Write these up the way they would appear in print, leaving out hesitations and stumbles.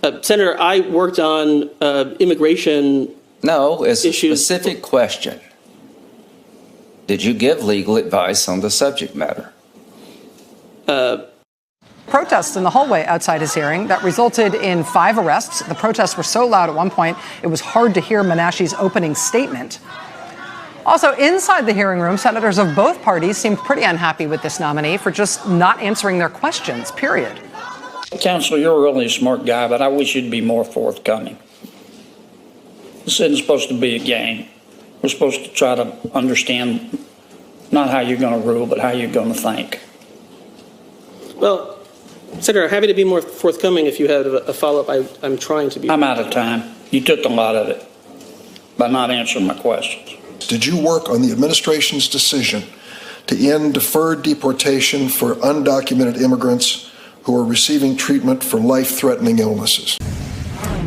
Senator, I worked on immigration No, it's issues. a specific question. Did you give legal advice on the subject matter? Protests in the hallway outside his hearing that resulted in 5 arrests. The protests were so loud at one point, it was hard to hear Menashe's opening statement. Also, inside the hearing room, senators of both parties seemed pretty unhappy with this nominee for just not answering their questions, period. Counsel, you're really a smart guy, but I wish you'd be more forthcoming. This isn't supposed to be a game. We're supposed to try to understand not how you're going to rule, but how you're going to think. Well, Senator, happy to be more forthcoming if you have a follow-up. I'm trying to be. I'm out of time. You took a lot of it by not answering my questions. Did you work on the administration's decision to end deferred deportation for undocumented immigrants who are receiving treatment for life-threatening illnesses?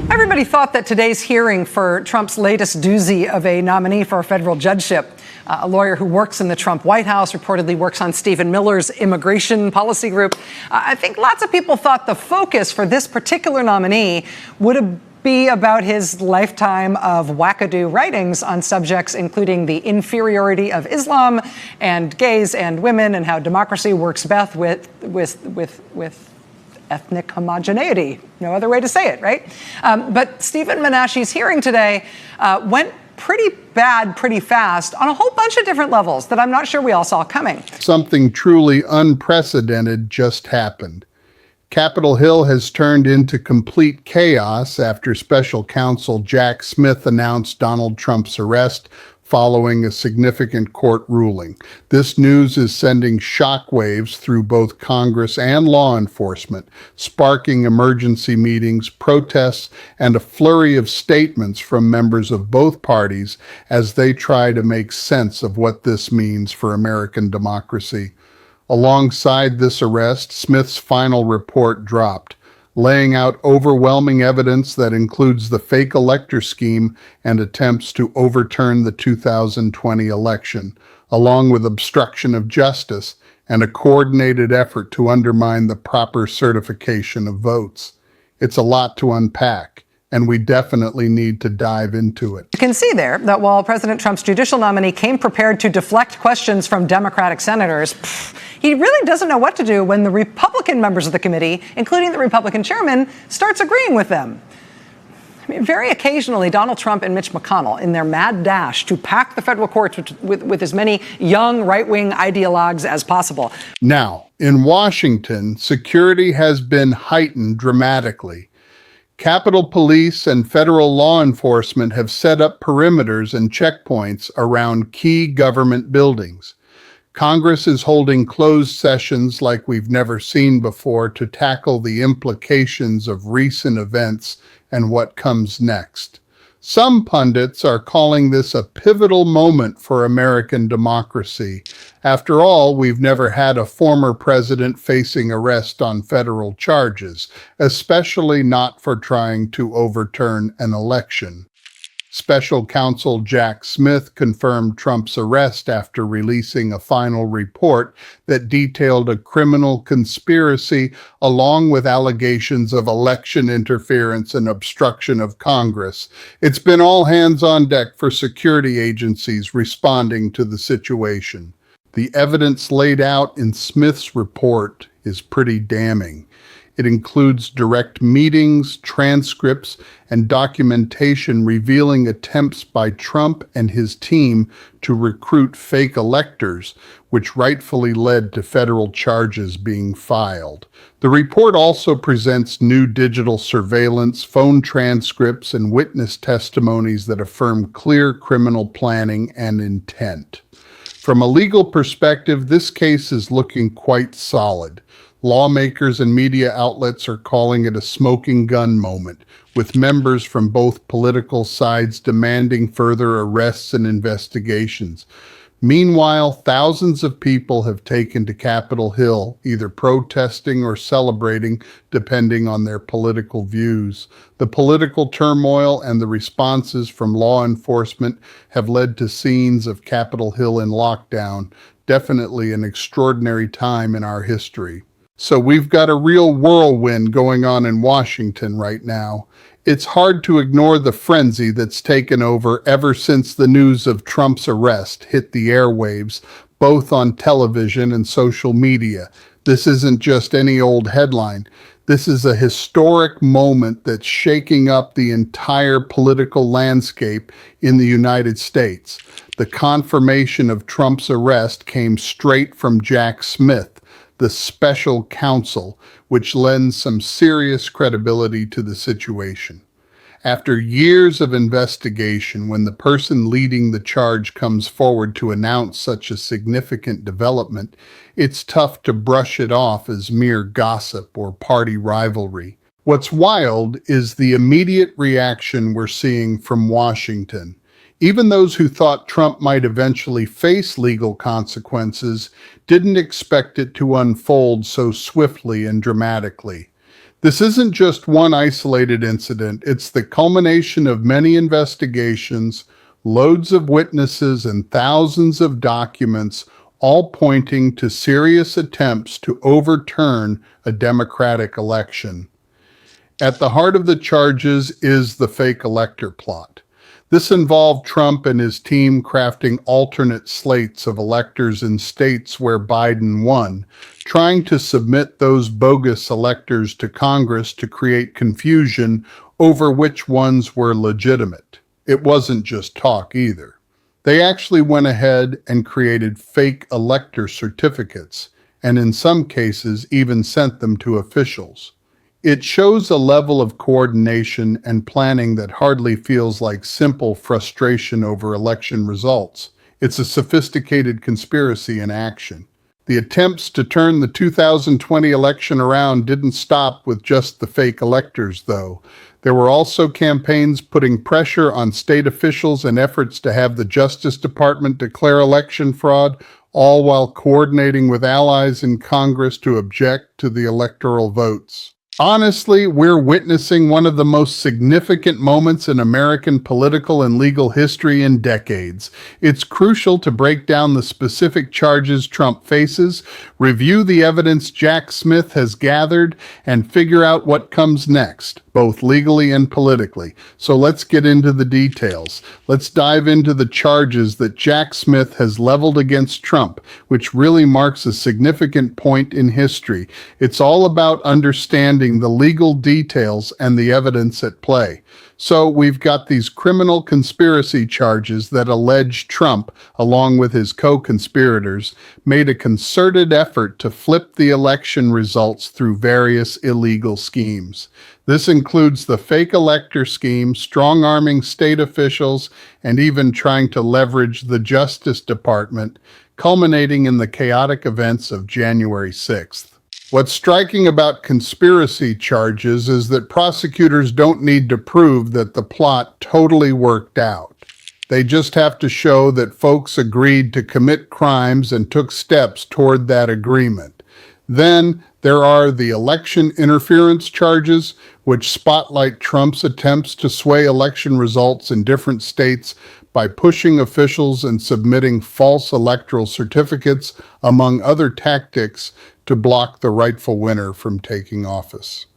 Everybody thought that today's hearing for Trump's latest doozy of a nominee for a federal judgeship, a lawyer who works in the Trump White House, reportedly works on Stephen Miller's immigration policy group. I think lots of people thought the focus for this particular nominee would be about his lifetime of wackadoo writings on subjects including the inferiority of Islam and gays and women and how democracy works best with ethnic homogeneity. No other way to say it, right? But Stephen Menashe's hearing today went pretty bad, pretty fast on a whole bunch of different levels that I'm not sure we all saw coming. Something truly unprecedented just happened. Capitol Hill has turned into complete chaos after special counsel Jack Smith announced Donald Trump's arrest following a significant court ruling. This news is sending shockwaves through both Congress and law enforcement, sparking emergency meetings, protests, and a flurry of statements from members of both parties as they try to make sense of what this means for American democracy. Alongside this arrest, Smith's final report dropped, laying out overwhelming evidence that includes the fake elector scheme and attempts to overturn the 2020 election, along with obstruction of justice and a coordinated effort to undermine the proper certification of votes. It's a lot to unpack, and we definitely need to dive into it. You can see there that while President Trump's judicial nominee came prepared to deflect questions from Democratic senators, he really doesn't know what to do when the Republican members of the committee, including the Republican chairman, starts agreeing with them. I mean, very occasionally, Donald Trump and Mitch McConnell, in their mad dash to pack the federal courts with as many young right-wing ideologues as possible. Now, in Washington, security has been heightened dramatically. Capitol Police and federal law enforcement have set up perimeters and checkpoints around key government buildings. Congress is holding closed sessions like we've never seen before to tackle the implications of recent events and what comes next. Some pundits are calling this a pivotal moment for American democracy. After all, we've never had a former president facing arrest on federal charges, especially not for trying to overturn an election. Special counsel Jack Smith confirmed Trump's arrest after releasing a final report that detailed a criminal conspiracy along with allegations of election interference and obstruction of Congress. It's been all hands on deck for security agencies responding to the situation. The evidence laid out in Smith's report is pretty damning. It includes direct meetings, transcripts, and documentation revealing attempts by Trump and his team to recruit fake electors, which rightfully led to federal charges being filed. The report also presents new digital surveillance, phone transcripts, and witness testimonies that affirm clear criminal planning and intent. From a legal perspective, this case is looking quite solid. Lawmakers and media outlets are calling it a smoking gun moment, with members from both political sides demanding further arrests and investigations. Meanwhile, thousands of people have taken to Capitol Hill, either protesting or celebrating, depending on their political views. The political turmoil and the responses from law enforcement have led to scenes of Capitol Hill in lockdown, definitely an extraordinary time in our history. So we've got a real whirlwind going on in Washington right now. It's hard to ignore the frenzy that's taken over ever since the news of Trump's arrest hit the airwaves, both on television and social media. This isn't just any old headline. This is a historic moment that's shaking up the entire political landscape in the United States. The confirmation of Trump's arrest came straight from Jack Smith, the special counsel, which lends some serious credibility to the situation. After years of investigation, when the person leading the charge comes forward to announce such a significant development, it's tough to brush it off as mere gossip or party rivalry. What's wild is the immediate reaction we're seeing from Washington. Even those who thought Trump might eventually face legal consequences didn't expect it to unfold so swiftly and dramatically. This isn't just one isolated incident, it's the culmination of many investigations, loads of witnesses, and thousands of documents, all pointing to serious attempts to overturn a democratic election. At the heart of the charges is the fake elector plot. This involved Trump and his team crafting alternate slates of electors in states where Biden won, trying to submit those bogus electors to Congress to create confusion over which ones were legitimate. It wasn't just talk either. They actually went ahead and created fake elector certificates, and in some cases even sent them to officials. It shows a level of coordination and planning that hardly feels like simple frustration over election results. It's a sophisticated conspiracy in action. The attempts to turn the 2020 election around didn't stop with just the fake electors, though. There were also campaigns putting pressure on state officials and efforts to have the Justice Department declare election fraud, all while coordinating with allies in Congress to object to the electoral votes. Honestly, we're witnessing one of the most significant moments in American political and legal history in decades. It's crucial to break down the specific charges Trump faces, review the evidence Jack Smith has gathered, and figure out what comes next, both legally and politically. So let's get into the details. Let's dive into the charges that Jack Smith has leveled against Trump, which really marks a significant point in history. It's all about understanding the legal details and the evidence at play. So we've got these criminal conspiracy charges that allege Trump, along with his co-conspirators, made a concerted effort to flip the election results through various illegal schemes. This includes the fake elector scheme, strong-arming state officials, and even trying to leverage the Justice Department, culminating in the chaotic events of January 6th. What's striking about conspiracy charges is that prosecutors don't need to prove that the plot totally worked out. They just have to show that folks agreed to commit crimes and took steps toward that agreement. Then there are the election interference charges, which spotlight Trump's attempts to sway election results in different states by pushing officials and submitting false electoral certificates, among other tactics, to block the rightful winner from taking office.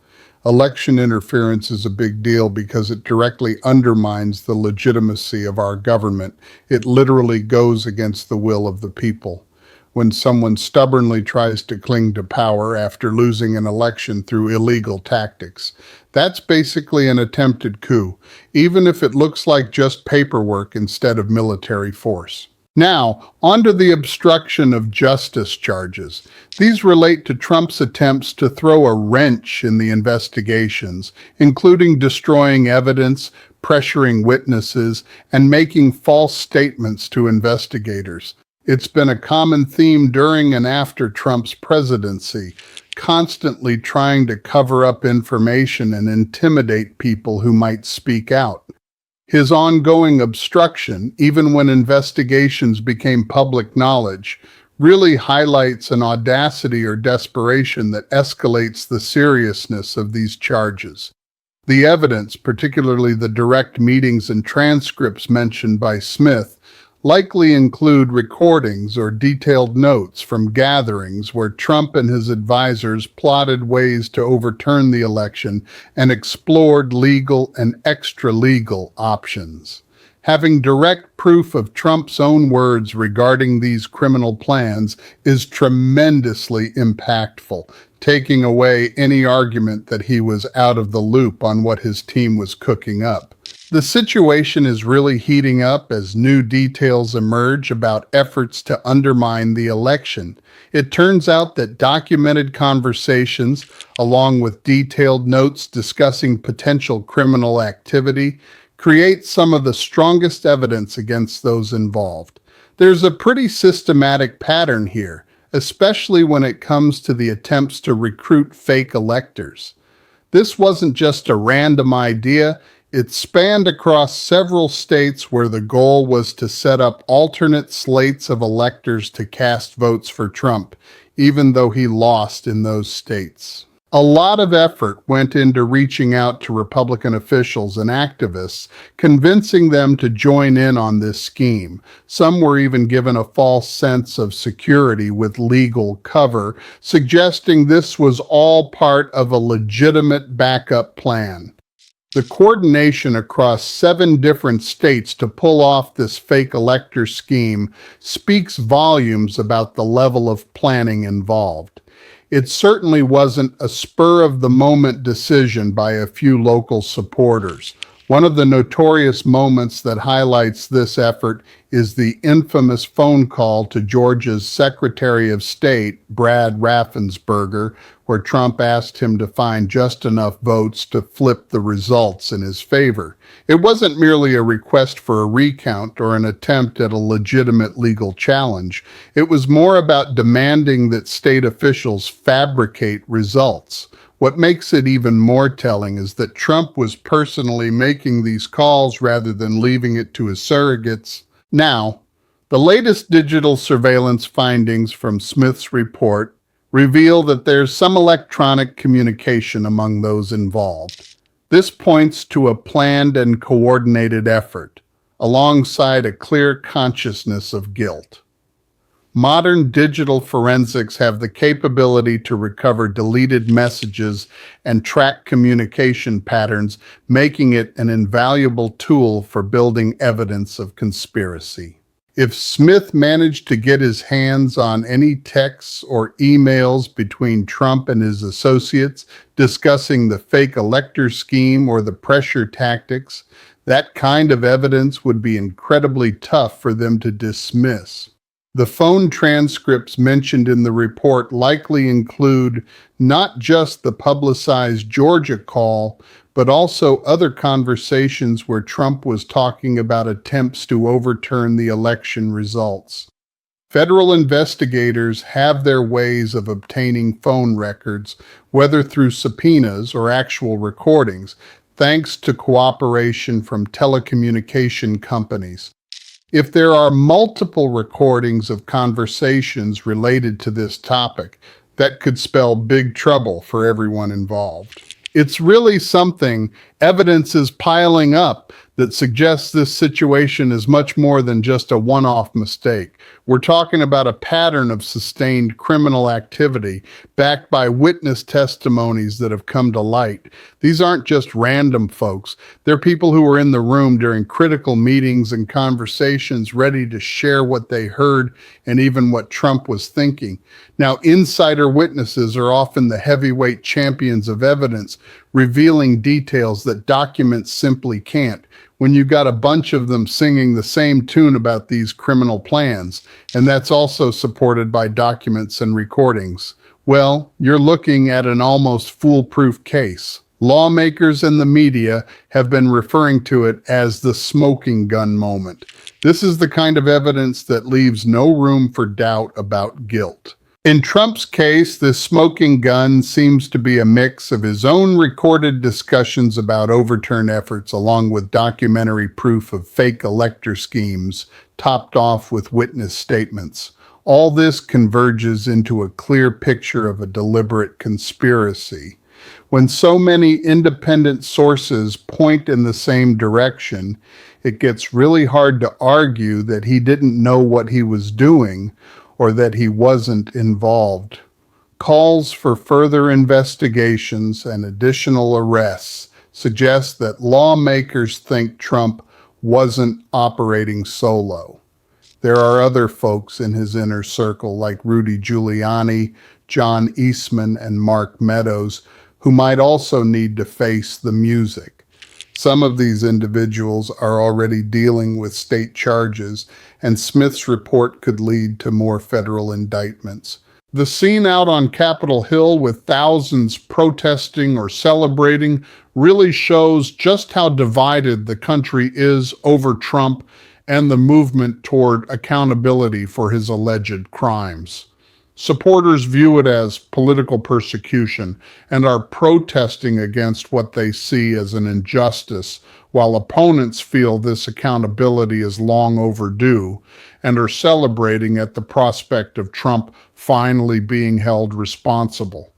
Election interference is a big deal because it directly undermines the legitimacy of our government. It literally goes against the will of the people. When someone stubbornly tries to cling to power after losing an election through illegal tactics, that's basically an attempted coup, even if it looks like just paperwork instead of military force. Now, onto the obstruction of justice charges. These relate to Trump's attempts to throw a wrench in the investigations, including destroying evidence, pressuring witnesses, and making false statements to investigators. It's been a common theme during and after Trump's presidency, constantly trying to cover up information and intimidate people who might speak out. His ongoing obstruction, even when investigations became public knowledge, really highlights an audacity or desperation that escalates the seriousness of these charges. The evidence, particularly the direct meetings and transcripts mentioned by Smith, likely include recordings or detailed notes from gatherings where Trump and his advisors plotted ways to overturn the election and explored legal and extra-legal options. Having direct proof of Trump's own words regarding these criminal plans is tremendously impactful, taking away any argument that he was out of the loop on what his team was cooking up. The situation is really heating up as new details emerge about efforts to undermine the election. It turns out that documented conversations, along with detailed notes discussing potential criminal activity, create some of the strongest evidence against those involved. There's a pretty systematic pattern here, especially when it comes to the attempts to recruit fake electors. This wasn't just a random idea. It spanned across several states where the goal was to set up alternate slates of electors to cast votes for Trump, even though he lost in those states. A lot of effort went into reaching out to Republican officials and activists, convincing them to join in on this scheme. Some were even given a false sense of security with legal cover, suggesting this was all part of a legitimate backup plan. The coordination across 7 different states to pull off this fake elector scheme speaks volumes about the level of planning involved. It certainly wasn't a spur-of-the-moment decision by a few local supporters. One of the notorious moments that highlights this effort is the infamous phone call to Georgia's Secretary of State, Brad Raffensperger, where Trump asked him to find just enough votes to flip the results in his favor. It wasn't merely a request for a recount or an attempt at a legitimate legal challenge. It was more about demanding that state officials fabricate results. What makes it even more telling is that Trump was personally making these calls rather than leaving it to his surrogates. Now, the latest digital surveillance findings from Smith's report reveal that there's some electronic communication among those involved. This points to a planned and coordinated effort, alongside a clear consciousness of guilt. Modern digital forensics have the capability to recover deleted messages and track communication patterns, making it an invaluable tool for building evidence of conspiracy. If Smith managed to get his hands on any texts or emails between Trump and his associates discussing the fake elector scheme or the pressure tactics, that kind of evidence would be incredibly tough for them to dismiss. The phone transcripts mentioned in the report likely include not just the publicized Georgia call, but also other conversations where Trump was talking about attempts to overturn the election results. Federal investigators have their ways of obtaining phone records, whether through subpoenas or actual recordings, thanks to cooperation from telecommunication companies. If there are multiple recordings of conversations related to this topic, that could spell big trouble for everyone involved. It's really something. Evidence is piling up that suggests this situation is much more than just a one-off mistake. We're talking about a pattern of sustained criminal activity backed by witness testimonies that have come to light. These aren't just random folks. They're people who were in the room during critical meetings and conversations, ready to share what they heard and even what Trump was thinking. Now, insider witnesses are often the heavyweight champions of evidence, revealing details that documents simply can't. When you got a bunch of them singing the same tune about these criminal plans, and that's also supported by documents and recordings, well, you're looking at an almost foolproof case. Lawmakers and the media have been referring to it as the smoking gun moment. This is the kind of evidence that leaves no room for doubt about guilt. In Trump's case, this smoking gun seems to be a mix of his own recorded discussions about overturn efforts along with documentary proof of fake elector schemes, topped off with witness statements. All this converges into a clear picture of a deliberate conspiracy. When so many independent sources point in the same direction, it gets really hard to argue that he didn't know what he was doing or that he wasn't involved. Calls for further investigations and additional arrests suggest that lawmakers think Trump wasn't operating solo. There are other folks in his inner circle like Rudy Giuliani, John Eastman, and Mark Meadows who might also need to face the music. Some of these individuals are already dealing with state charges, and Smith's report could lead to more federal indictments. The scene out on Capitol Hill with thousands protesting or celebrating really shows just how divided the country is over Trump and the movement toward accountability for his alleged crimes. Supporters view it as political persecution and are protesting against what they see as an injustice, while opponents feel this accountability is long overdue and are celebrating at the prospect of Trump finally being held responsible.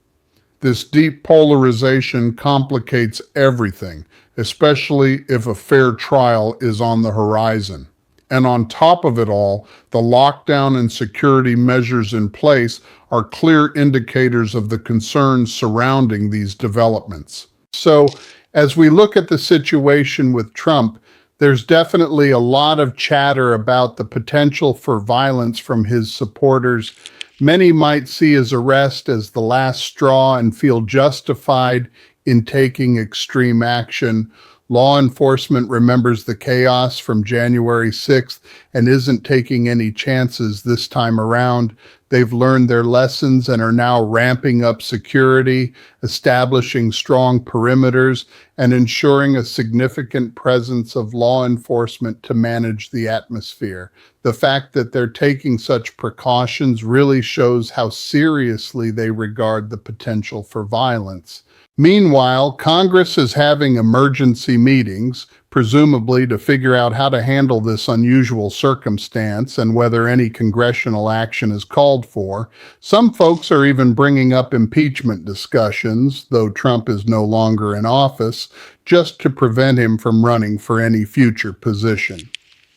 This deep polarization complicates everything, especially if a fair trial is on the horizon. And on top of it all, the lockdown and security measures in place are clear indicators of the concerns surrounding these developments. So, as we look at the situation with Trump, there's definitely a lot of chatter about the potential for violence from his supporters. Many might see his arrest as the last straw and feel justified in taking extreme action. Law enforcement remembers the chaos from January 6th and isn't taking any chances this time around. They've learned their lessons and are now ramping up security, establishing strong perimeters, and ensuring a significant presence of law enforcement to manage the atmosphere. The fact that they're taking such precautions really shows how seriously they regard the potential for violence. Meanwhile, Congress is having emergency meetings, presumably to figure out how to handle this unusual circumstance and whether any congressional action is called for. Some folks are even bringing up impeachment discussions, though Trump is no longer in office, just to prevent him from running for any future position.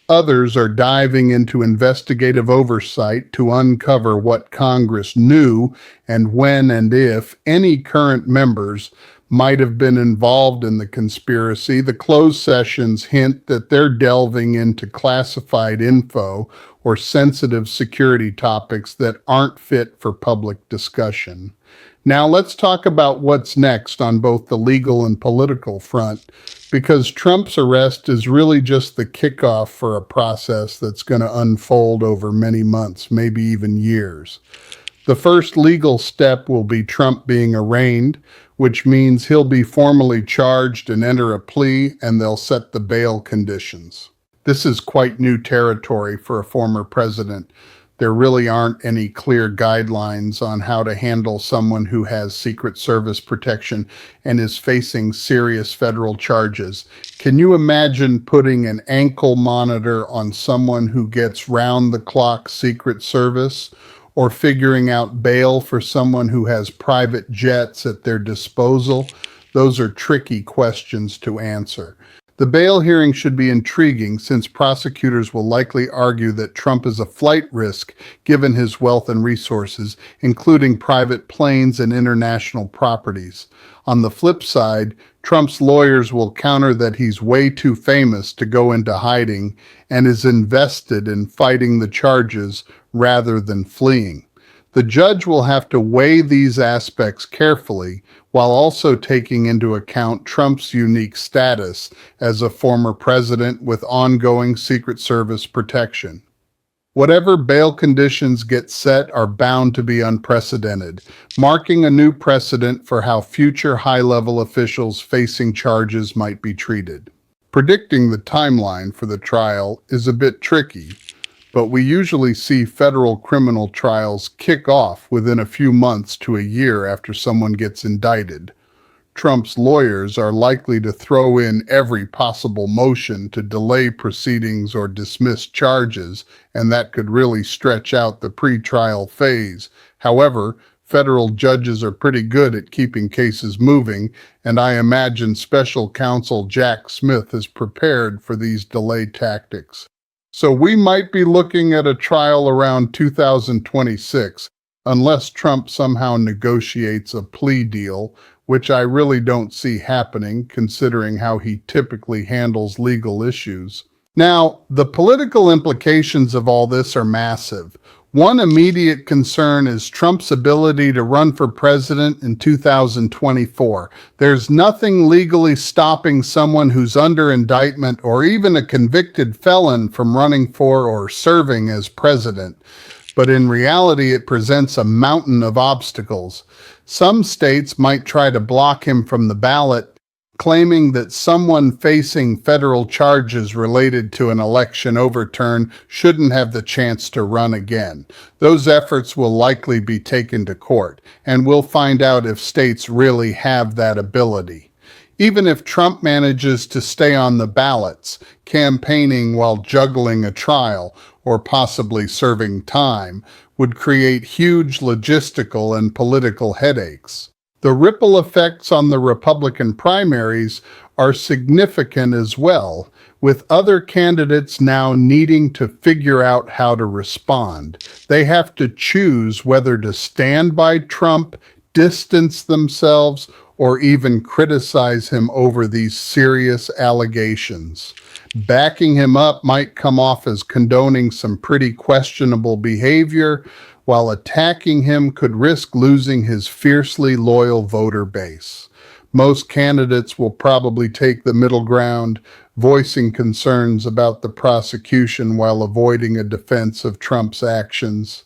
Others are diving into investigative oversight to uncover what Congress knew and when and if any current members might have been involved in the conspiracy. The closed sessions hint that they're delving into classified info or sensitive security topics that aren't fit for public discussion. Now let's talk about what's next on both the legal and political front, because Trump's arrest is really just the kickoff for a process that's going to unfold over many months, maybe even years. The first legal step will be Trump being arraigned, which means he'll be formally charged and enter a plea, and they'll set the bail conditions. This is quite new territory for a former president. There really aren't any clear guidelines on how to handle someone who has Secret Service protection and is facing serious federal charges. Can you imagine putting an ankle monitor on someone who gets round-the-clock Secret Service, or figuring out bail for someone who has private jets at their disposal? Those are tricky questions to answer. The bail hearing should be intriguing since prosecutors will likely argue that Trump is a flight risk given his wealth and resources, including private planes and international properties. On the flip side, Trump's lawyers will counter that he's way too famous to go into hiding and is invested in fighting the charges rather than fleeing. The judge will have to weigh these aspects carefully while also taking into account Trump's unique status as a former president with ongoing Secret Service protection. Whatever bail conditions get set are bound to be unprecedented, marking a new precedent for how future high-level officials facing charges might be treated. Predicting the timeline for the trial is a bit tricky, but we usually see federal criminal trials kick off within a few months to a year after someone gets indicted. Trump's lawyers are likely to throw in every possible motion to delay proceedings or dismiss charges, and that could really stretch out the pre-trial phase. However, federal judges are pretty good at keeping cases moving, and I imagine special counsel Jack Smith is prepared for these delay tactics. So we might be looking at a trial around 2026, unless Trump somehow negotiates a plea deal, which I really don't see happening considering how he typically handles legal issues. Now, the political implications of all this are massive. One immediate concern is Trump's ability to run for president in 2024. There's nothing legally stopping someone who's under indictment or even a convicted felon from running for or serving as president. But in reality, it presents a mountain of obstacles. Some states might try to block him from the ballot, claiming that someone facing federal charges related to an election overturn shouldn't have the chance to run again. Those efforts will likely be taken to court, and we'll find out if states really have that ability. Even if Trump manages to stay on the ballots, campaigning while juggling a trial or possibly serving time would create huge logistical and political headaches. The ripple effects on the Republican primaries are significant as well, with other candidates now needing to figure out how to respond. They have to choose whether to stand by Trump, distance themselves, or even criticize him over these serious allegations. Backing him up might come off as condoning some pretty questionable behavior, while attacking him could risk losing his fiercely loyal voter base. Most candidates will probably take the middle ground, voicing concerns about the prosecution while avoiding a defense of Trump's actions.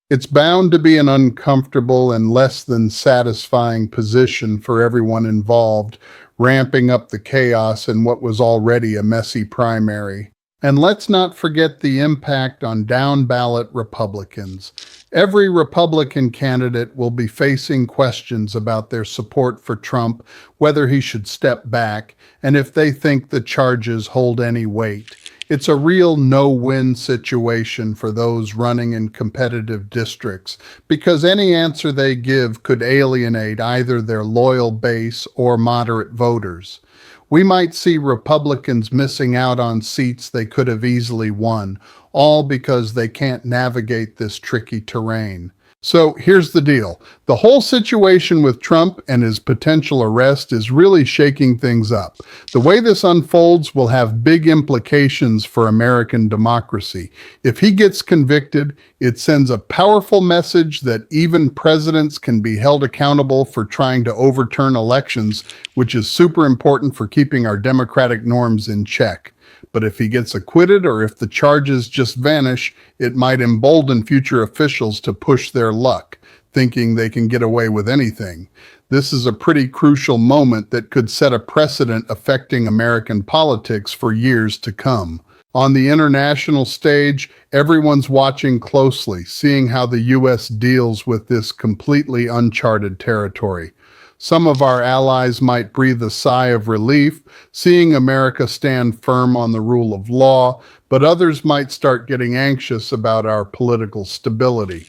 It's bound to be an uncomfortable and less than satisfying position for everyone involved, ramping up the chaos in what was already a messy primary. And let's not forget the impact on down-ballot Republicans. Every Republican candidate will be facing questions about their support for Trump, whether he should step back, and if they think the charges hold any weight. It's a real no-win situation for those running in competitive districts, because any answer they give could alienate either their loyal base or moderate voters. We might see Republicans missing out on seats they could have easily won, all because they can't navigate this tricky terrain. So here's the deal. The whole situation with Trump and his potential arrest is really shaking things up. The way this unfolds will have big implications for American democracy. If he gets convicted, it sends a powerful message that even presidents can be held accountable for trying to overturn elections, which is super important for keeping our democratic norms in check. But if he gets acquitted or if the charges just vanish, it might embolden future officials to push their luck, thinking they can get away with anything. This is a pretty crucial moment that could set a precedent affecting American politics for years to come. On the international stage, everyone's watching closely, seeing how the U.S. deals with this completely uncharted territory. Some of our allies might breathe a sigh of relief, seeing America stand firm on the rule of law, but others might start getting anxious about our political stability.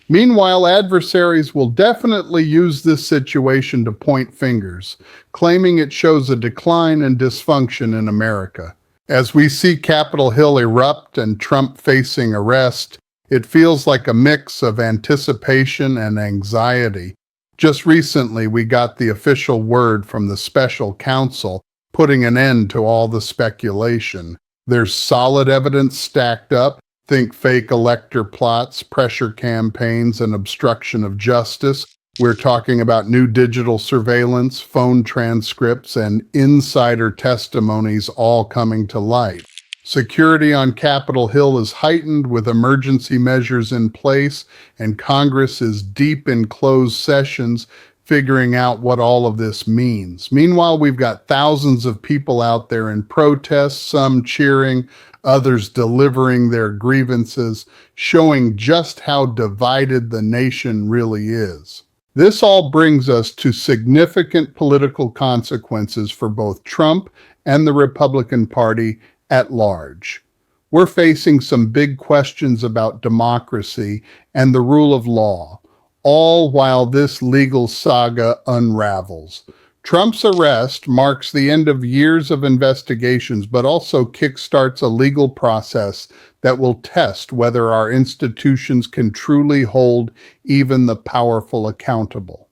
Meanwhile, adversaries will definitely use this situation to point fingers, claiming it shows a decline and dysfunction in America. As we see Capitol Hill erupt and Trump facing arrest, it feels like a mix of anticipation and anxiety. Just recently, we got the official word from the special counsel putting an end to all the speculation. There's solid evidence stacked up. Think fake elector plots, pressure campaigns, and obstruction of justice. We're talking about new digital surveillance, phone transcripts, and insider testimonies all coming to light. Security on Capitol Hill is heightened with emergency measures in place, and Congress is deep in closed sessions figuring out what all of this means. Meanwhile, we've got thousands of people out there in protest, some cheering, others delivering their grievances, showing just how divided the nation really is. This all brings us to significant political consequences for both Trump and the Republican Party at large. We're facing some big questions about democracy and the rule of law. all while this legal saga unravels. Trump's arrest marks the end of years of investigations, but also kickstarts a legal process that will test whether our institutions can truly hold even the powerful accountable.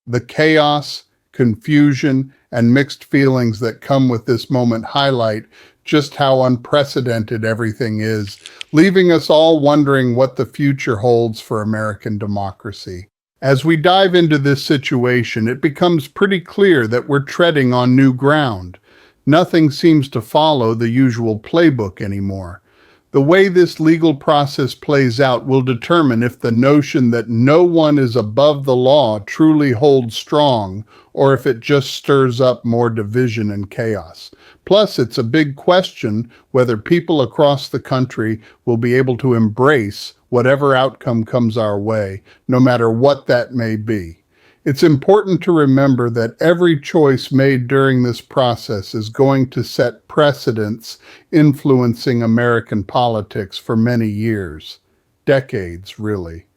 The chaos, confusion, and mixed feelings that come with this moment highlight just how unprecedented everything is, leaving us all wondering what the future holds for American democracy. As we dive into this situation, it becomes pretty clear that we're treading on new ground. Nothing seems to follow the usual playbook anymore. The way this legal process plays out will determine if the notion that no one is above the law truly holds strong, or if it just stirs up more division and chaos. Plus, it's a big question whether people across the country will be able to embrace whatever outcome comes our way, no matter what that may be. It's important to remember that every choice made during this process is going to set precedents influencing American politics for many years, decades, really.